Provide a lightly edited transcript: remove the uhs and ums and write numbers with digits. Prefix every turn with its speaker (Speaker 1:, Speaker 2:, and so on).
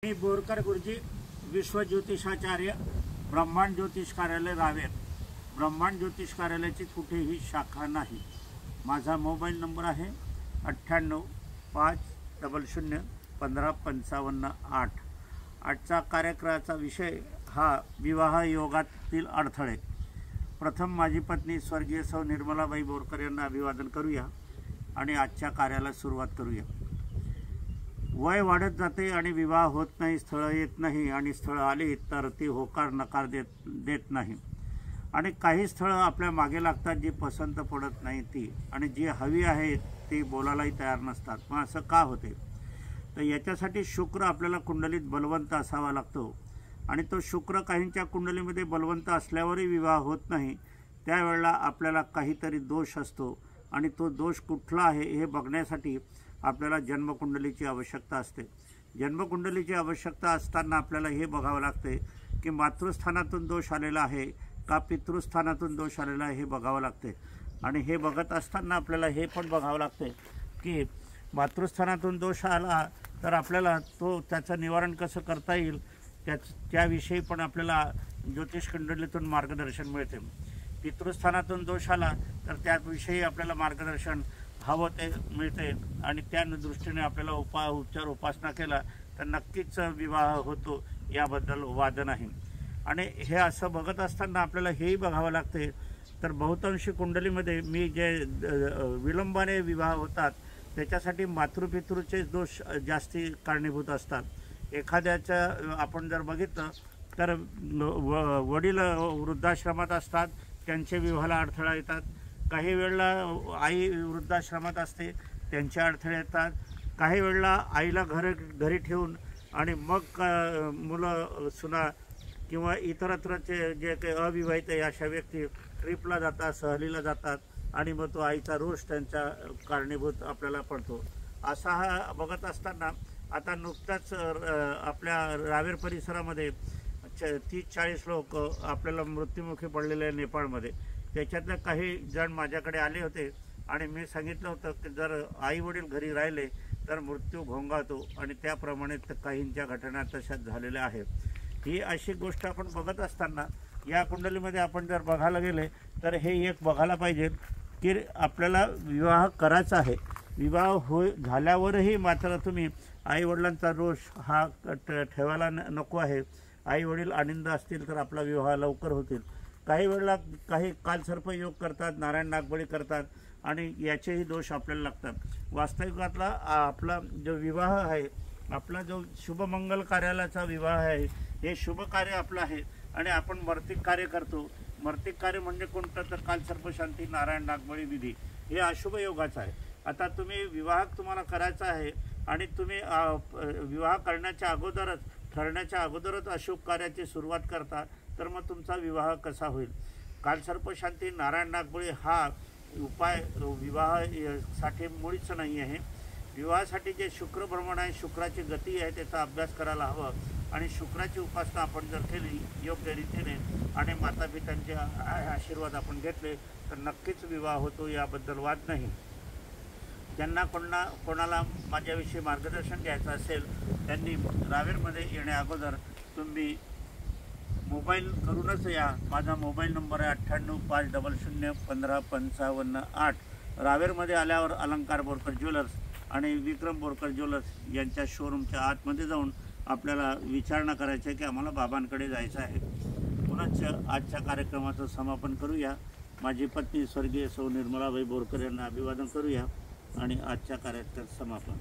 Speaker 1: मी बोरकर गुरुजी विश्वज्योतिषाचार्य ब्रह्मांड ज्योतिष कार्यालय रावेर। ब्रह्मांड ज्योतिष कार्यालयाची कुठेही शाखा नाही। माझा मोबाईल नंबर आहे 9850155558। आजचा कार्यक्रमाचा विषय हा विवाह योगातील अडथळे। प्रथम माझी पत्नी स्वर्गीय सौ निर्मलाबाई बोरकर यांना अभिवादन करूया आणि आजच्या कार्याला सुरुवात करूया। वय वाढत जाते आणि विवाह होत नाही, स्थळ येत नाही आणि स्थळ आले तर ती होकार नकार देत नाही आणि काही स्थळ आपल्या मागे लागतात जी पसंत पडत नाही ती, आणि जी हवी आहे ती बोलायलाही तयार नसतात। मग असं का होते? तर याच्यासाठी शुक्र आपल्याला कुंडलीत बलवंत असावा लागतो आणि तो शुक्र काहींच्या कुंडलीमध्ये बलवंत असल्यावरही विवाह होत नाही। त्यावेळेला आपल्याला काहीतरी दोष असतो आणि तो दोष कुठला आहे हे बघण्यासाठी आपल्याला जन्मकुंडलीची आवश्यकता असते। जन्मकुंडलीची आवश्यकता असताना आपल्याला हे बघावं लागते की मातृस्थानातून दोष आलेला आहे का पितृस्थानातून दोष आलेला आहे हे बघावं लागते। आणि हे बघत असताना आपल्याला हे पण बघावं लागते की मातृस्थानातून दोष आला तर आपल्याला त्याचं निवारण कसं करता येईल त्याविषयी पण आपल्याला ज्योतिष कुंडलीतून मार्गदर्शन मिळते। पितृस्थानातून दोष आला तर त्याविषयी आपल्याला मार्गदर्शन हवं ते मिळते आणि त्या दृष्टीने आपल्याला उपासना केला तर नक्कीच विवाह होतो, याबद्दल वाद नाही। आणि हे असं बघत असताना आपल्याला हेही बघावं लागते तर बहुतांशी कुंडलीमध्ये मी जे विलंबाने विवाह होतात त्याच्यासाठी मातृपितृचे दोष जास्ती कारणीभूत असतात। एखाद्याचं आपण जर बघितलं तर वडील वृद्धाश्रमात असतात, त्यांचे विवाहाला अडथळा येतात। काही वेळेला आई वृद्धाश्रमात असते, त्यांचे अडथळे येतात। काही वेळेला आईला घरी ठेवून आणि मग मुलं सुना किंवा इतरत्रचे जे काही अविवाहित आहे अशा व्यक्ती ट्रिपला जातात, सहलीला जातात आणि मग तो आईचा रोष त्यांचा कारणीभूत आपल्याला पडतो। असा हा बघत असताना आता नुकताच आपल्या रावेर परिसरामध्ये 30-40 लोक आपल्याला मृत्युमुखी पडलेले आहे नेपाळमध्ये। त्याच्यातले काही जण माझ्याकडे आले होते आणि मी सांगितलं होतं की जर आई वडील घरी राहिले तर मृत्यू घोंगावतो आणि त्याप्रमाणे काहींच्या घटना तशाच झालेल्या आहेत। ही अशी गोष्ट आपण बघत असताना या कुंडलीमध्ये आपण जर बघायला गेले तर हे एक बघायला पाहिजे की आपल्याला विवाह करायचा आहे। विवाह झाल्यावरही मात्र तुम्ही आईवडिलांचा रोष हा ठेवायला नको आहे। आईवडील आनंद असतील तर आपला विवाह लवकर होतील। काही वेळेला काही कालसर्प योग करतात, नारायण नागबळी करतात आणि याचेही दोष आपल्याला लागतात। वास्तविकातला आपला जो विवाह आहे, आपला जो शुभमंगल कार्यालयाचा विवाह आहे, हे शुभ कार्य आपलं आहे आणि आपण मर्तिक कार्य करतो। मर्तिक कार्य म्हणजे कोणतं? तर कालसर्प शांती, नारायण नागबळी विधी, हे अशुभ योगाचं आहे। आता तुम्ही विवाह तुम्हाला करायचा आहे आणि तुम्ही विवाह करण्याच्या अगोदरच ठरण्याच्या अगोदरच अशुभ कार्याची सुरुवात करता तर मग तुमचा विवाह कसा होईल? कालसर्प शांती, नारायण नागबळी हा उपाय विवाहासाठी मुळीच नाही आहे। विवाहासाठी जे शुक्र भ्रमण आहे, शुक्राची गती आहे, त्याचा अभ्यास करायला हवं आणि शुक्राची उपासना आपण जर केली योग्य रीतीने आणि मातापित्यांचे आशीर्वाद आपण घेतले तर नक्कीच विवाह होतो, याबद्दल वाद नाही। ज्यांना कोणाला माझ्याविषयी मार्गदर्शन घ्यायचं असेल त्यांनी रावेरमध्ये येण्या अगोदर तुम्ही मोबाईल करूनच या। माझा मोबाईल नंबर आहे 9850015558। रावेरमध्ये आल्यावर अलंकार बोरकर ज्वेलर्स आणि विक्रम बोरकर ज्वेलर्स यांच्या शोरूमच्या आतमध्ये जाऊन आपल्याला विचारणा करायची आहे की आम्हाला बाबांकडे जायचं आहे। पुन्हाच आजच्या कार्यक्रमाचं समापन करूया। माझी पत्नी स्वर्गीय सौ निर्मलाबाई बोरकर यांना अभिवादन करूया आणि आजच्या कार्यक्रमाचं समापन।